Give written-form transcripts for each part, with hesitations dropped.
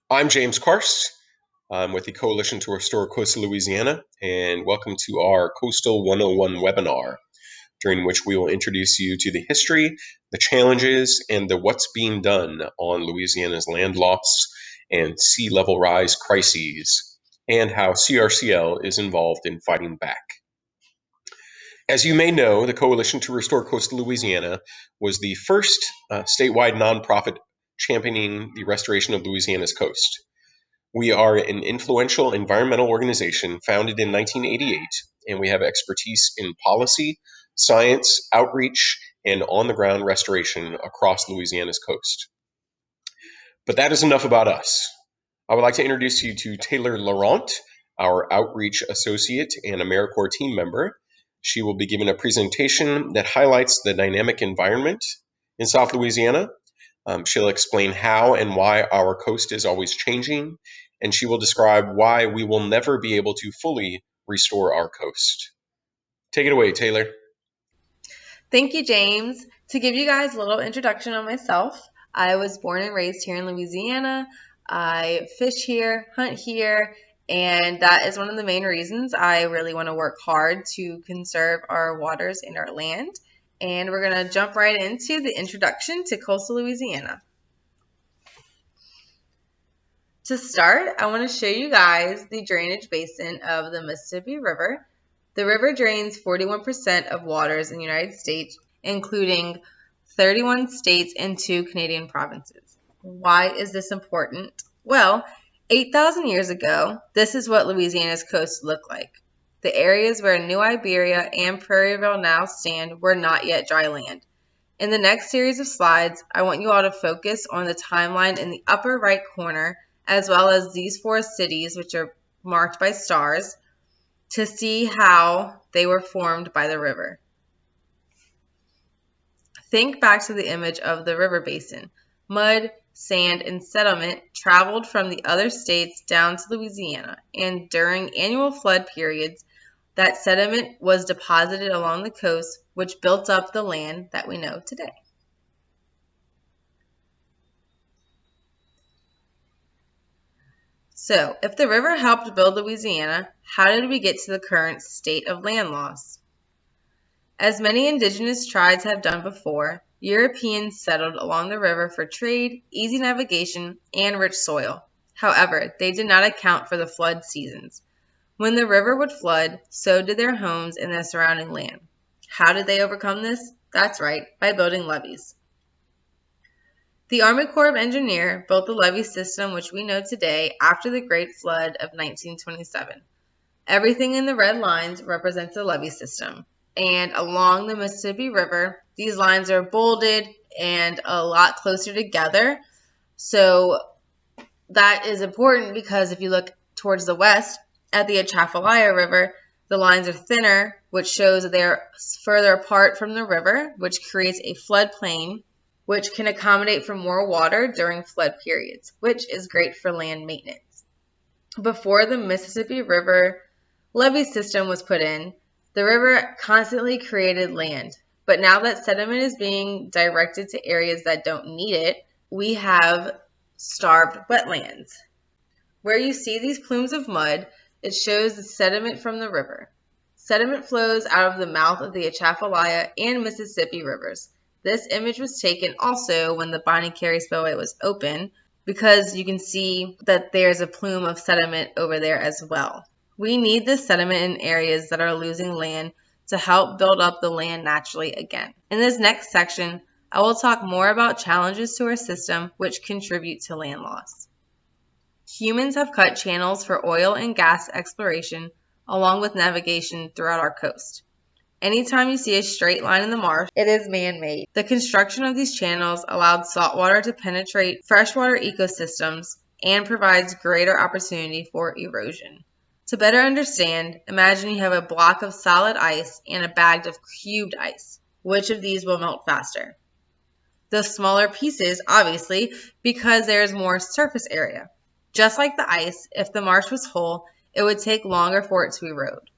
I'm James Karst. I'm with the Coalition to Restore Coastal Louisiana, and welcome to our Coastal 101 webinar, during which we will introduce you to the history, the challenges, and the what's being done on Louisiana's land loss and sea level rise crises, and how CRCL is involved in fighting back. As you may know, the Coalition to Restore Coastal Louisiana was the first statewide nonprofit championing the restoration of Louisiana's coast. We are an influential environmental organization founded in 1988, and we have expertise in policy, science, outreach, and on-the-ground restoration across Louisiana's coast. But that is enough about us. I would like to introduce you to Taylor Laurent, our outreach associate and AmeriCorps team member. She will be giving a presentation that highlights the dynamic environment in South Louisiana. She'll explain how and why our coast is always changing, and she will describe why we will never be able to fully restore our coast. Take it away, Taylor. Thank you, James. To give you guys a little introduction on myself, I was born and raised here in Louisiana. I fish here, hunt here, and that is one of the main reasons I really want to work hard to conserve our waters and our land. And we're going to jump right into the introduction to coastal Louisiana. To start, I want to show you guys the drainage basin of the Mississippi River. The river drains 41% of waters in the United States, including 31 states and 2 Canadian provinces. Why is this important? Well, 8,000 years ago, this is what Louisiana's coast looked like. The areas where New Iberia and Prairieville now stand were not yet dry land. In the next series of slides, I want you all to focus on the timeline in the upper right corner, as well as these 4 cities, which are marked by stars, to see how they were formed by the river. Think back to the image of the river basin. Mud, sand, and settlement traveled from the other states down to Louisiana, and during annual flood periods, that sediment was deposited along the coast, which built up the land that we know today. So, if the river helped build Louisiana, how did we get to the current state of land loss? As many indigenous tribes have done before, Europeans settled along the river for trade, easy navigation, and rich soil. However, they did not account for the flood seasons. When the river would flood, so did their homes and the surrounding land. How did they overcome this? That's right, by building levees. The Army Corps of Engineers built the levee system which we know today after the Great Flood of 1927. Everything in the red lines represents the levee system. And along the Mississippi River, these lines are bolded and a lot closer together. So that is important because if you look towards the west at the Atchafalaya River, the lines are thinner, which shows that they are further apart from the river, which creates a floodplain, which can accommodate for more water during flood periods, which is great for land maintenance. Before the Mississippi River levee system was put in, the river constantly created land, but now that sediment is being directed to areas that don't need it, we have starved wetlands. Where you see these plumes of mud, it shows the sediment from the river. Sediment flows out of the mouth of the Atchafalaya and Mississippi rivers. This image was taken also when the Bonnie Carey Spillway was open, because you can see that there's a plume of sediment over there as well. We need this sediment in areas that are losing land to help build up the land naturally again. In this next section, I will talk more about challenges to our system which contribute to land loss. Humans have cut channels for oil and gas exploration along with navigation throughout our coast. Anytime you see a straight line in the marsh, it is man-made. The construction of these channels allowed saltwater to penetrate freshwater ecosystems and provides greater opportunity for erosion. To better understand, imagine you have a block of solid ice and a bag of cubed ice. Which of these will melt faster? The smaller pieces, obviously, because there is more surface area. Just like the ice, if the marsh was whole, it would take longer for it to erode.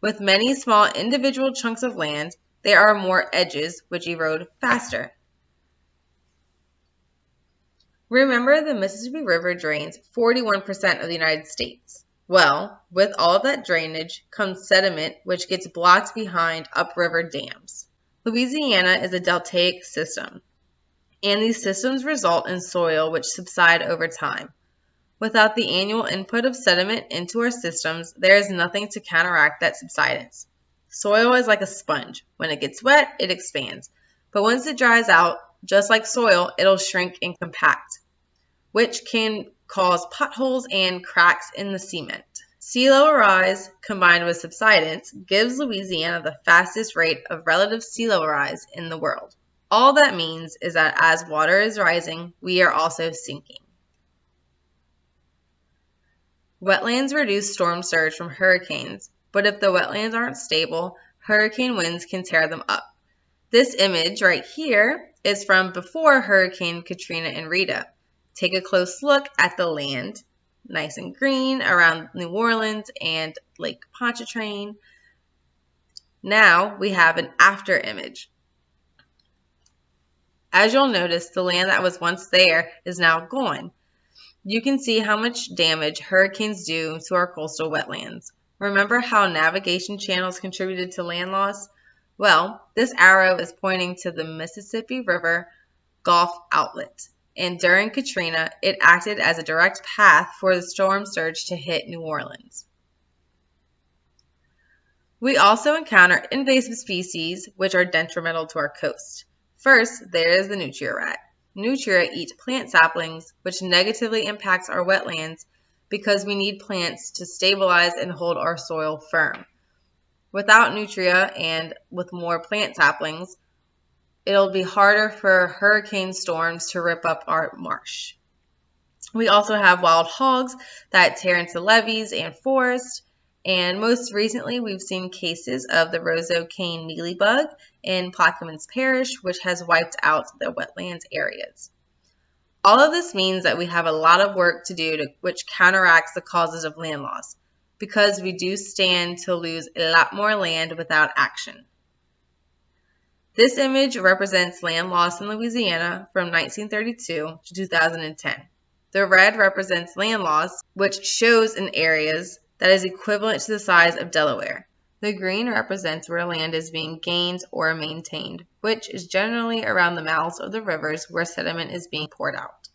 With many small individual chunks of land, there are more edges which erode faster. Remember, the Mississippi River drains 41% of the United States. Well, with all of that drainage comes sediment which gets blocked behind upriver dams. Louisiana is a deltaic system, and these systems result in soil which subside over time. Without the annual input of sediment into our systems, there is nothing to counteract that subsidence. Soil is like a sponge. When it gets wet, it expands. But once it dries out, just like soil, it'll shrink and compact, which can cause potholes and cracks in the cement. Sea level rise combined with subsidence gives Louisiana the fastest rate of relative sea level rise in the world. All that means is that as water is rising, we are also sinking. Wetlands reduce storm surge from hurricanes, but if the wetlands aren't stable, hurricane winds can tear them up. This image right here is from before Hurricane Katrina and Rita. Take a close look at the land, nice and green around New Orleans and Lake Pontchartrain. Now we have an after image. As you'll notice, the land that was once there is now gone. You can see how much damage hurricanes do to our coastal wetlands. Remember how navigation channels contributed to land loss? Well, this arrow is pointing to the Mississippi River Gulf outlet, and during Katrina, it acted as a direct path for the storm surge to hit New Orleans. We also encounter invasive species which are detrimental to our coast. First, there is the nutria rat. Nutria eat plant saplings, which negatively impacts our wetlands because we need plants to stabilize and hold our soil firm. Without nutria and with more plant saplings, it'll be harder for hurricane storms to rip up our marsh. We also have wild hogs that tear into levees and forests. And most recently, we've seen cases of the roseau cane mealybug in Plaquemines Parish, which has wiped out the wetlands areas. All of this means that we have a lot of work to do which counteracts the causes of land loss, because we do stand to lose a lot more land without action. This image represents land loss in Louisiana from 1932 to 2010. The red represents land loss, which shows in areas that is equivalent to the size of Delaware. The green represents where land is being gained or maintained, which is generally around the mouths of the rivers where sediment is being poured out.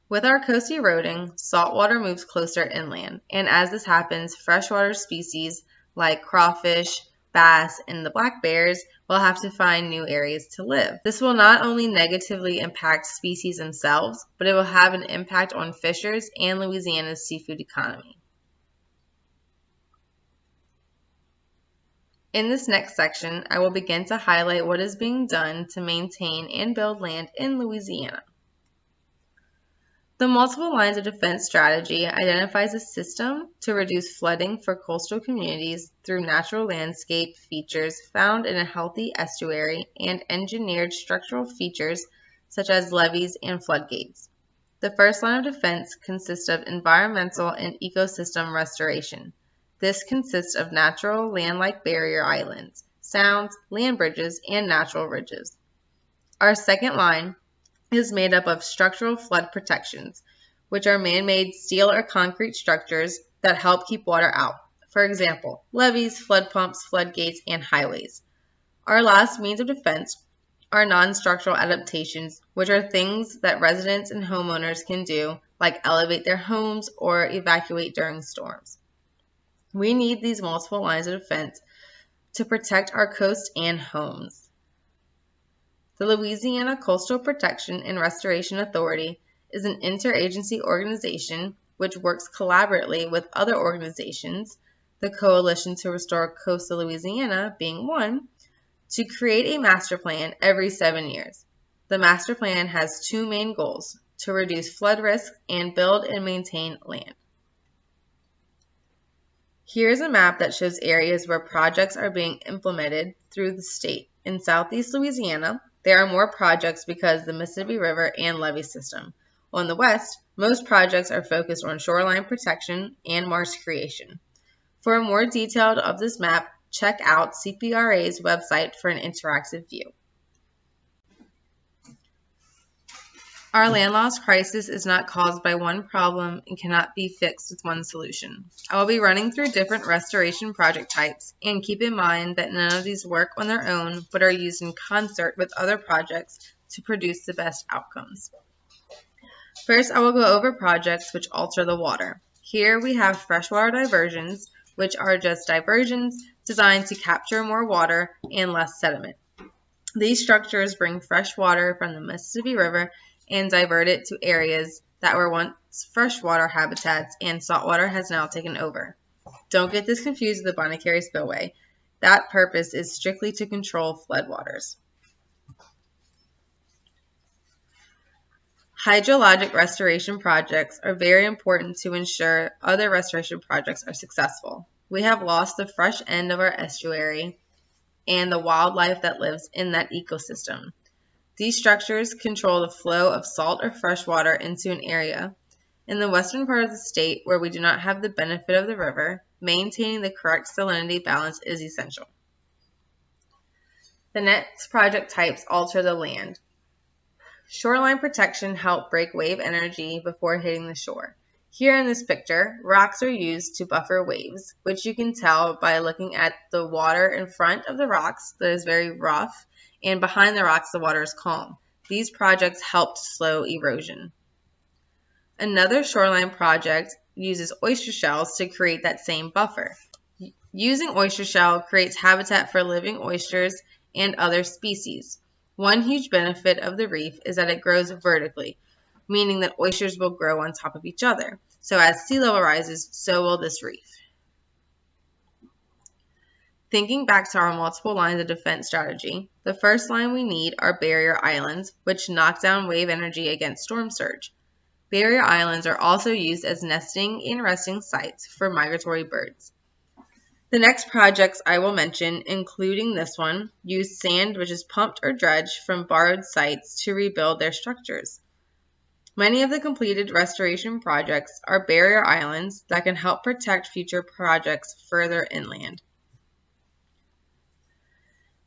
With our coast eroding, saltwater moves closer inland, and as this happens, freshwater species like crawfish, bass, and the black bears will have to find new areas to live. This will not only negatively impact species themselves, but it will have an impact on fishers and Louisiana's seafood economy. In this next section, I will begin to highlight what is being done to maintain and build land in Louisiana. The multiple lines of defense strategy identifies a system to reduce flooding for coastal communities through natural landscape features found in a healthy estuary and engineered structural features such as levees and floodgates. The first line of defense consists of environmental and ecosystem restoration. This consists of natural land-like barrier islands, sounds, land bridges, and natural ridges. Our second line is made up of structural flood protections, which are man-made steel or concrete structures that help keep water out. For example, levees, flood pumps, floodgates, and highways. Our last means of defense are non-structural adaptations, which are things that residents and homeowners can do, like elevate their homes or evacuate during storms. We need these multiple lines of defense to protect our coast and homes. The Louisiana Coastal Protection and Restoration Authority is an interagency organization which works collaboratively with other organizations, the Coalition to Restore Coastal Louisiana being one, to create a master plan every 7 years. The master plan has two main goals: to reduce flood risk and build and maintain land. Here's a map that shows areas where projects are being implemented through the state. In southeast Louisiana, there are more projects because of the Mississippi River and levee system. On the west, most projects are focused on shoreline protection and marsh creation. For a more detailed of this map, check out CPRA's website for an interactive view. Our land loss crisis is not caused by one problem and cannot be fixed with one solution. I will be running through different restoration project types, and keep in mind that none of these work on their own but are used in concert with other projects to produce the best outcomes. First, I will go over projects which alter the water. Here we have freshwater diversions, which are just diversions designed to capture more water and less sediment. These structures bring fresh water from the Mississippi River and divert it to areas that were once freshwater habitats and saltwater has now taken over. Don't get this confused with the Bonnet-Carré Spillway. That purpose is strictly to control floodwaters. Hydrologic restoration projects are very important to ensure other restoration projects are successful. We have lost the fresh end of our estuary and the wildlife that lives in that ecosystem. These structures control the flow of salt or fresh water into an area. In the western part of the state, where we do not have the benefit of the river, maintaining the correct salinity balance is essential. The next project types alter the land. Shoreline protection helps break wave energy before hitting the shore. Here in this picture, rocks are used to buffer waves, which you can tell by looking at the water in front of the rocks that is very rough, and behind the rocks the water is calm. These projects help to slow erosion. Another shoreline project uses oyster shells to create that same buffer. Using oyster shell creates habitat for living oysters and other species. One huge benefit of the reef is that it grows vertically, meaning that oysters will grow on top of each other. So as sea level rises, so will this reef. Thinking back to our multiple lines of defense strategy, the first line we need are barrier islands, which knock down wave energy against storm surge. Barrier islands are also used as nesting and resting sites for migratory birds. The next projects I will mention, including this one, use sand which is pumped or dredged from borrowed sites to rebuild their structures. Many of the completed restoration projects are barrier islands that can help protect future projects further inland.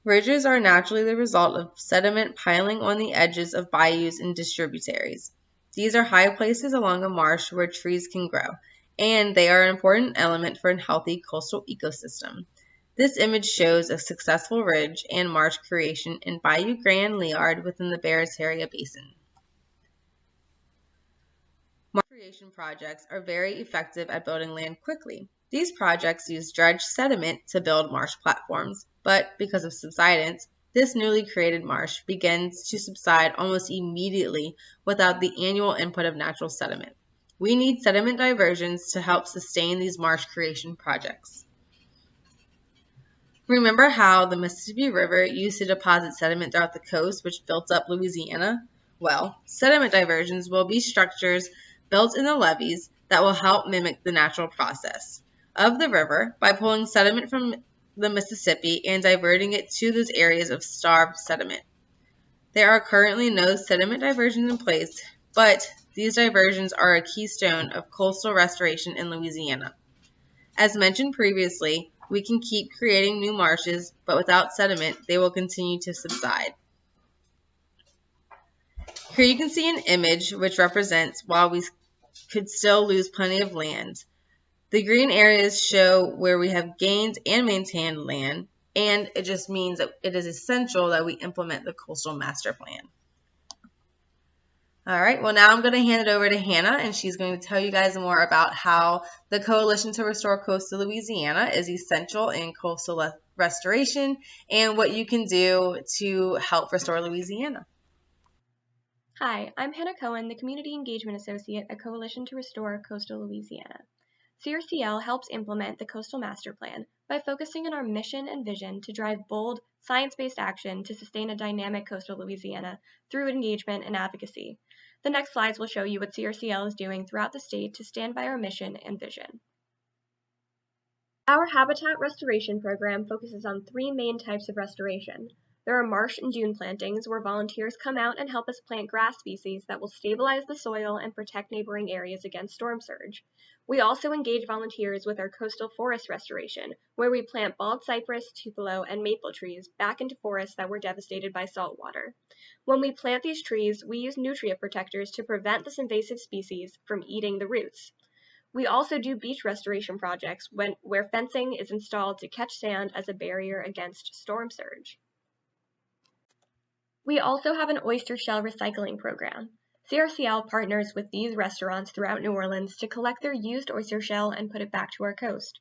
Ridges are naturally the result of sediment piling on the edges of bayous and distributaries. These are high places along a marsh where trees can grow, and they are an important element for a healthy coastal ecosystem. This image shows a successful ridge and marsh creation in Bayou Grand Liard within the Barataria Basin. Marsh creation projects are very effective at building land quickly. These projects use dredged sediment to build marsh platforms, but because of subsidence, this newly created marsh begins to subside almost immediately without the annual input of natural sediment. We need sediment diversions to help sustain these marsh creation projects. Remember how the Mississippi River used to deposit sediment throughout the coast, which built up Louisiana? Well, sediment diversions will be structures built in the levees that will help mimic the natural process of the river by pulling sediment from the Mississippi and diverting it to those areas of starved sediment. There are currently no sediment diversions in place, but these diversions are a keystone of coastal restoration in Louisiana. As mentioned previously, we can keep creating new marshes, but without sediment, they will continue to subside. Here you can see an image which represents while we could still lose plenty of land. The green areas show where we have gained and maintained land, and it just means that it is essential that we implement the coastal master plan. All right, well now I'm going to hand it over to Hannah, and she's going to tell you guys more about how the Coalition to Restore Coastal Louisiana is essential in coastal restoration and what you can do to help restore Louisiana. Hi, I'm Hannah Cohen, the Community Engagement Associate at Coalition to Restore Coastal Louisiana. CRCL helps implement the Coastal Master Plan by focusing on our mission and vision to drive bold, science-based action to sustain a dynamic coastal Louisiana through engagement and advocacy. The next slides will show you what CRCL is doing throughout the state to stand by our mission and vision. Our habitat restoration program focuses on three main types of restoration. There are marsh and dune plantings, where volunteers come out and help us plant grass species that will stabilize the soil and protect neighboring areas against storm surge. We also engage volunteers with our coastal forest restoration, where we plant bald cypress, tupelo, and maple trees back into forests that were devastated by saltwater. When we plant these trees, we use nutrient protectors to prevent this invasive species from eating the roots. We also do beach restoration projects where fencing is installed to catch sand as a barrier against storm surge. We also have an oyster shell recycling program. CRCL partners with these restaurants throughout New Orleans to collect their used oyster shell and put it back to our coast.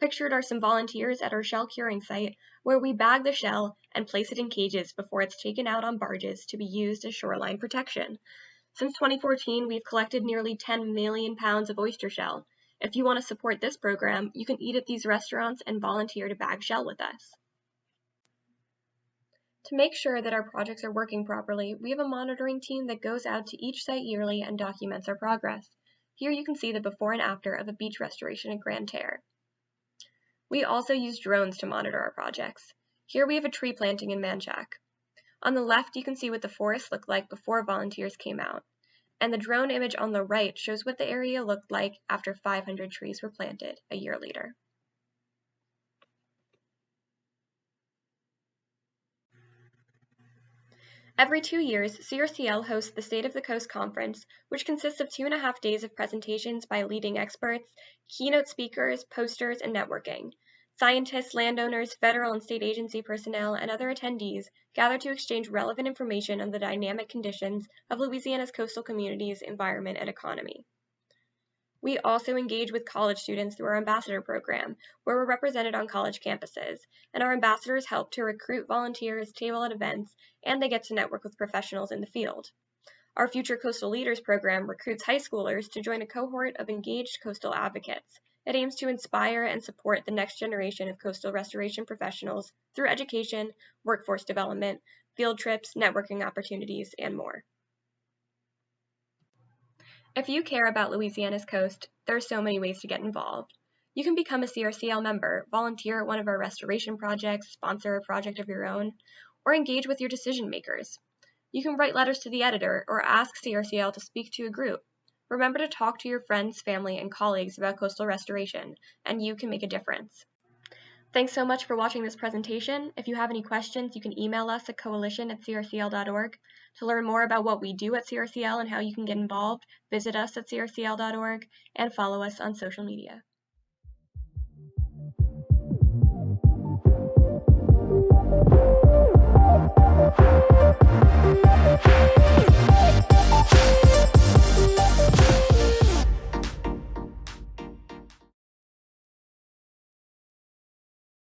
Pictured are some volunteers at our shell curing site where we bag the shell and place it in cages before it's taken out on barges to be used as shoreline protection. Since 2014, we've collected nearly 10 million pounds of oyster shell. If you want to support this program, you can eat at these restaurants and volunteer to bag shell with us. To make sure that our projects are working properly, we have a monitoring team that goes out to each site yearly and documents our progress. Here you can see the before and after of a beach restoration at Grand Terre. We also use drones to monitor our projects. Here we have a tree planting in Manchac. On the left, you can see what the forest looked like before volunteers came out. And the drone image on the right shows what the area looked like after 500 trees were planted a year later. Every 2 years, CRCL hosts the State of the Coast Conference, which consists of 2.5 days of presentations by leading experts, keynote speakers, posters, and networking. Scientists, landowners, federal and state agency personnel, and other attendees gather to exchange relevant information on the dynamic conditions of Louisiana's coastal communities, environment, and economy. We also engage with college students through our ambassador program, where we're represented on college campuses, and our ambassadors help to recruit volunteers, table at events, and they get to network with professionals in the field. Our Future Coastal Leaders program recruits high schoolers to join a cohort of engaged coastal advocates. It aims to inspire and support the next generation of coastal restoration professionals through education, workforce development, field trips, networking opportunities, and more. If you care about Louisiana's coast, there are so many ways to get involved. You can become a CRCL member, volunteer at one of our restoration projects, sponsor a project of your own, or engage with your decision makers. You can write letters to the editor or ask CRCL to speak to a group. Remember to talk to your friends, family, and colleagues about coastal restoration, and you can make a difference. Thanks so much for watching this presentation. If you have any questions, you can email us at coalition@crcl.org. To learn more about what we do at CRCL and how you can get involved, visit us at crcl.org and follow us on social media.